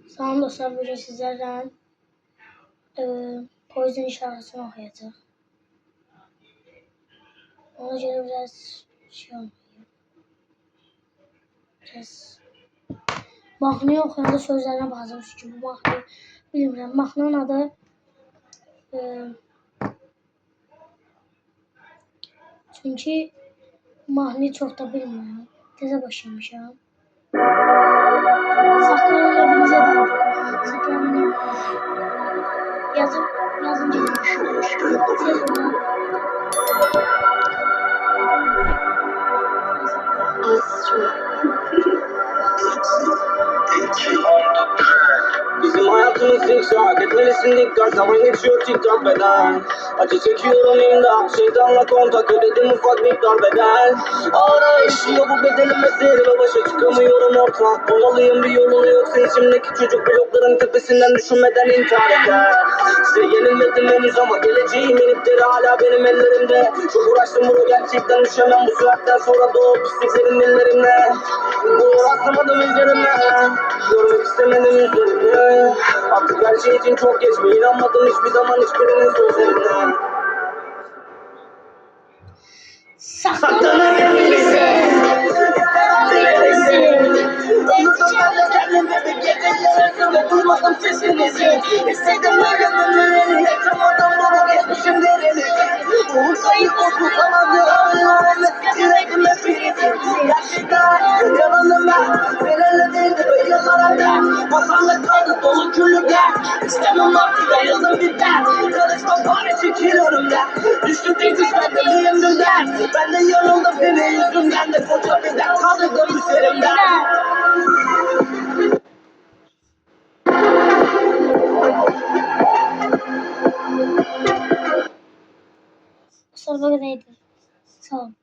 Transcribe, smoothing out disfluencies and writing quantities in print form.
Salam dostlar, bugün sizlerle Poison şarkısını okuyacağız. Ona göre biraz şey olmuyor. Biraz mahnıyı okuyanda sözlerine bakacağım çünkü bu mahnıyı bilmiyorum. Mahnının adı çünkü mahnıyı çok da bilmiyorum. Teze başlamışım. Saklanın evinize döndüm. Saklanın yazın gitmiş. Tez ona. Bizim hayatımız zikzak, etmelisin dikkat. Zaman geçiyor tiktak beden. Acı çekiyorum imdat, şeytanla kontak ödedim ufak miktar bedel. Ağra işiyor bu bedenim meseleme, başa çıkamıyorum ortak. Olmalıyım bir yolunu, yoksa içimdeki çocuk blokların tepesinden düşmeden intihar eder. Size yenilmedim henüz ama geleceğim inipleri hala benim ellerimde. Çok uğraştım bunu, gerçekten düşemem bu saatten sonra da o pisliklerin ellerimle. Rastlamadım üzerime, görmek istemedim üzerine. Artık her şey için çok geç mi? İnanmadım hiçbir zaman hiçbirinin sözlerine. Saklanın evinize. Duymadım sesinizi. İstedim ölümünü, yaşamadım bunu, geçmişim derinizi. Umutlayıp bozulamadı ağrılarını, yüreğime birisi. Gerçekten yanıldım ben, seninle değildi ve yıllara masalla kaldı dolu küllükler. İstemem artık ayrıldım bir dert. Karışma bari çekiliyorum der. Düştüm tek düşmedi miyimdir der. Ben de yanıldım senin yüzünden de, koca bir dert kaldırdım üzerimden. Sonra neydi? Sağ olun.